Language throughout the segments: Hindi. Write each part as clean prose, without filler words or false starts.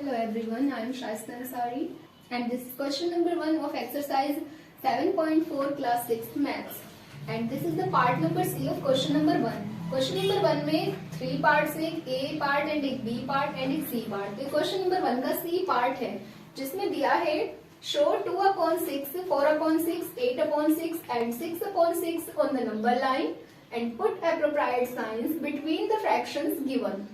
Hello everyone, I am Shaista Ansari and this is question number 1 of exercise 7.4 class 6 maths and this is the part number C of question number 1. Question number 1 में 3 पार्ट्स हैं, एक A पार्ट एंड एक B पार्ट एंड एक C पार्ट। तो क्वेश्चन नंबर 1 का C पार्ट है जिसमें दिया है show 2/6, 4/6, 8/6 and 6/6 on the number line and put appropriate science between the fractions given.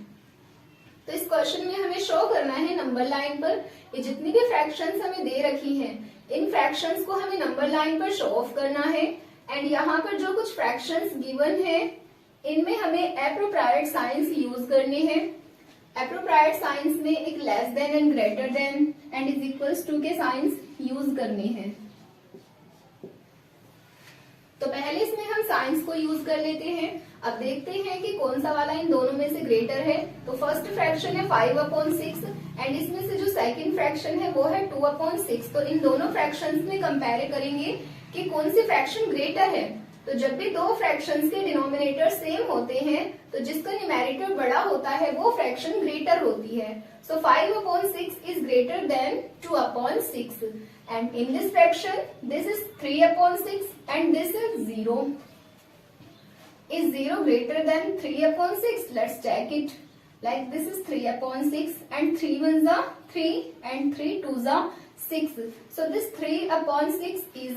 तो इस क्वेश्चन में हमें शो करना है नंबर लाइन पर ये जितनी भी फ्रैक्शंस हमें दे रखी हैं, इन फ्रैक्शंस को हमें नंबर लाइन पर शो ऑफ करना है एंड यहाँ पर जो कुछ फ्रैक्शंस गिवन है इनमें हमें एप्रोप्रिएट साइंस यूज करने हैं। एप्रोप्रिएट साइंस में एक less than and greater than and is equals to के साइंस यूज करने हैं। तो पहले इसमें हम साइंस को यूज कर लेते हैं। अब देखते हैं कि कौन सा वाला इन दोनों में से ग्रेटर है। तो फर्स्ट फ्रैक्शन है 5/6 एंड इसमें से जो सेकंड फ्रैक्शन है वो है 2/6। तो इन दोनों फ्रैक्शंस में कंपेयर करेंगे कि कौन सी फ्रैक्शन ग्रेटर है। तो जब भी दो फ्रैक्शंस के डिनोमिनेटर सेम होते हैं तो जिसका न्यूमेरेटर बड़ा होता है वो फ्रैक्शन ग्रेटर होती है। सो 5/6 is greater than 2/6 and in this fraction this is 3/6 and this is 0. Is 0 greater than 3/6? Let's check it. Like this is 3/6 and 3 1s are 3 and 3 2s are 6. So this 3/6 is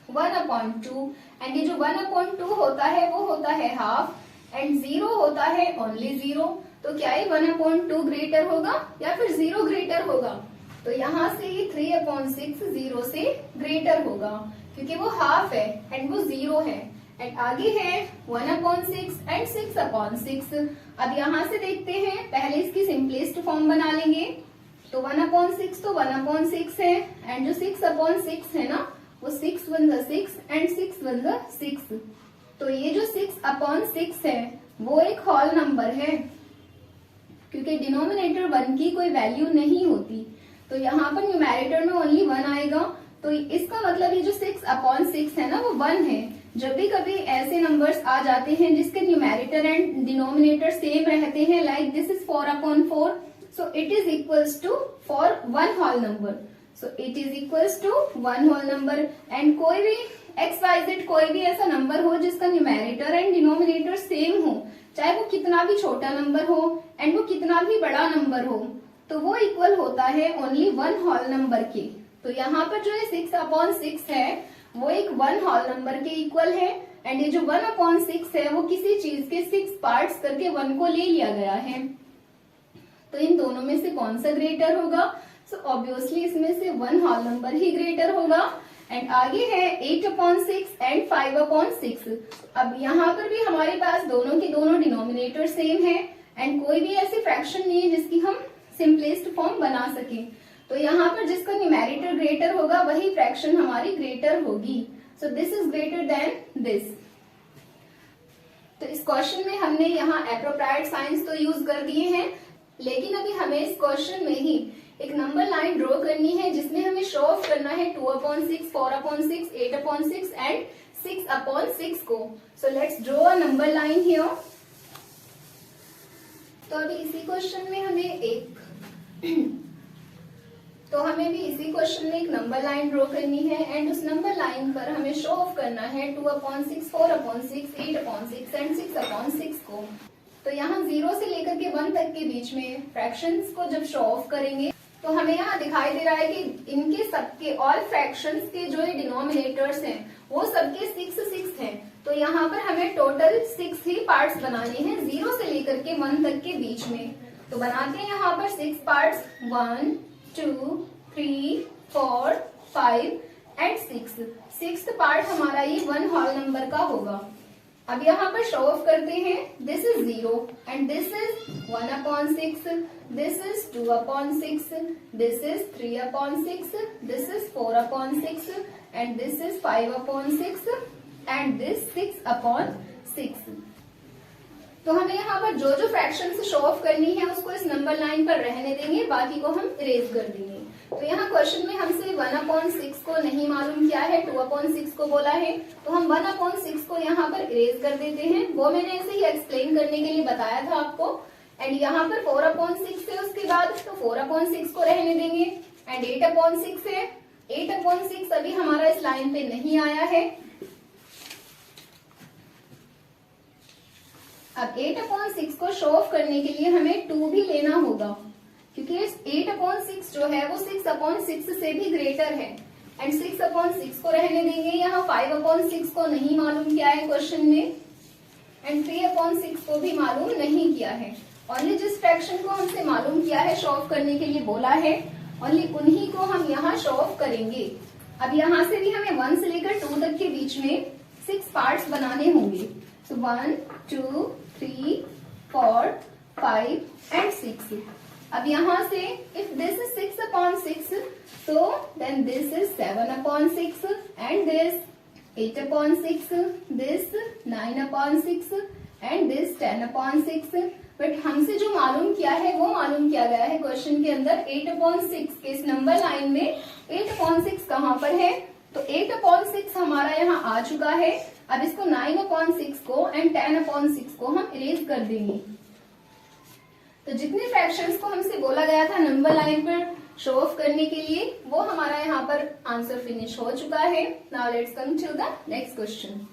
1/2 and ये जो 1/2 होता है वो होता है हाफ एंड 0 होता है ओनली 0। तो क्या ये 1/2 ग्रेटर होगा या फिर 0 ग्रेटर होगा? तो यहाँ से ये 3/6 0 से ग्रेटर होगा क्योंकि वो हाफ है एंड वो 0 है एंड आगे है 1/6 एंड 6/6। अब यहाँ से देखते हैं, पहले इसकी सिंपलेस्ट फॉर्म बना लेंगे। तो 1/6 तो 1/6 है एंड जो 6/6 है ना वो 6 1s are 6 and 6 1s are 6। तो ये जो 6/6 है वो एक होल नंबर है क्योंकि डिनोमिनेटर 1 की कोई वैल्यू नहीं होती। तो यहाँ पर न्यूमेरेटर में ओनली 1 आएगा। तो इसका मतलब ये जो 6/6 है ना वो 1 है। जब भी कभी ऐसे नंबर्स आ जाते हैं जिसके न्यूमेरेटर एंड डिनोमिनेटर सेम रहते हैं, like this is 4/4, so it is equals to four 1 whole number. So it is equals to 1 whole number and कोई भी XYZ कोई भी ऐसा नंबर हो जिसका न्यूमेरेटर एंड डिनोमिनेटर सेम हो, चाहे वो कितना भी छोटा नंबर हो एंड वो कितना भी बड़ा नंबर हो, तो वो इक्वल होता है ओनली 1 होल नंबर के। तो यहाँ पर जो ये 6/6 है वो एक 1 होल नंबर के इक्वल है एंड ये जो 1/6 है वो किसी चीज के 6 पार्ट्स करके 1 को ले लिया गया है। तो इन दोनों में से कौन सा ग्रेटर होगा? सो ऑब्वियसली इसमें से 1 होल नंबर ही ग्रेटर होगा। एंड आगे है 8/6 एंड 5/6। अब यहाँ पर भी हमारे पास दोनों के दोनों डिनोमिनेटर सेम है एंड कोई भी ऐसी फ्रैक्शन नहीं है जिसकी हम सिंपलेस्ट फॉर्म बना सके। तो यहाँ पर जिसका न्यूमेरेटर ग्रेटर होगा वही फ्रैक्शन हमारी ग्रेटर होगी। So this is greater than this. तो इस क्वेश्चन में हमने यहाँ एप्रोप्रिएट साइंस तो यूज कर दिए हैं, लेकिन अभी हमें इस क्वेश्चन में ही एक नंबर लाइन ड्रॉ करनी है जिसमें हमें शो ऑफ करना है 2/6, 4/6, 8/6 एंड 6/6 को। So let's draw a number line here. तो अभी इसी क्वेश्चन में हमें एक नंबर लाइन ड्रॉ करनी है एंड उस नंबर लाइन पर हमें शो ऑफ करना है 2/6, 4/6, 8/6 एंड 6/6 को। तो यहाँ 0 से लेकर के 1 तक के बीच में फ्रैक्शंस को जब शो ऑफ करेंगे तो हमें यहाँ दिखाई दे रहा है कि इनके सबके ऑल फ्रैक्शंस के जो डिनोमिनेटर्स हैं वो सबके 6 हैं। तो यहाँ पर हमें टोटल 6 ही पार्ट्स बनाने हैं 0 से लेकर के 1 तक के बीच में। तो बनाते हैं यहाँ पर 6 पार्ट्स, 1 2 3 4 5 एंड 6। 6th पार्ट हमारा ये 1 होल नंबर का होगा। अब यहाँ पर शो ऑफ करते हैं, this is 0 and this is 1/6, this is 2/6, this is 3/6, this is 4/6 and this is 5/6 and this 6/6। तो हमें यहाँ पर जो जो फ्रैक्शंस शो ऑफ करनी है उसको इस नंबर लाइन पर रहने देंगे, बाकी को हम इरेज कर देंगे। तो यहाँ क्वेश्चन में हमसे 1/6 को नहीं मालूम क्या है, 2/6 को बोला है, तो हम 1/6 को यहाँ पर इरेज कर देते हैं। वो मैंने ऐसे ही एक्सप्लेन करने के लिए बताया था आपको। एंड यहाँ पर 4/6 है उसके बाद, तो 4/6 को रहने देंगे। एंड 8/6 है, 8/6 अभी हमारा इस लाइन पे नहीं आया है। अब 8/6 को शो ऑफ करने के लिए हमें 2 भी लेना होगा, क्योंकि 8/6 जो है वो 6/6 से भी ग्रेटर है। एंड 6/6 को रहने देंगे। यहाँ 5/6 को नहीं मालूम किया है क्वेश्चन में, एंड 3/6 को भी मालूम नहीं किया है। ओनली जिस फ्रैक्शन को हमसे मालूम किया है शो ऑफ करने के लिए बोला है, ओनली उन्हीं को हम यहाँ शो ऑफ करेंगे। अब यहाँ से भी हमें 1 से लेकर 2 तक के बीच में 6 पार्ट्स बनाने होंगे। तो 1, 2, 3, 4, 5 एंड 6। अब यहाँ से if this is 6/6, so then this is 7/6 and this 8/6, this 9/6 and this 10/6। But हमसे जो मालूम किया है वो मालूम किया गया है क्वेश्चन के अंदर 8/6 के इस नंबर लाइन में 8/6 कहाँ पर है, तो 8/6 हमारा यहाँ आ चुका है। अब इसको 9/6 को एंड 10/6 को हम इरेज कर देंगे। तो जितने फ्रैक्शंस को हमसे बोला गया था नंबर लाइन पर शो ऑफ करने के लिए, वो हमारा यहाँ पर आंसर फिनिश हो चुका है। Now let's come to the next question.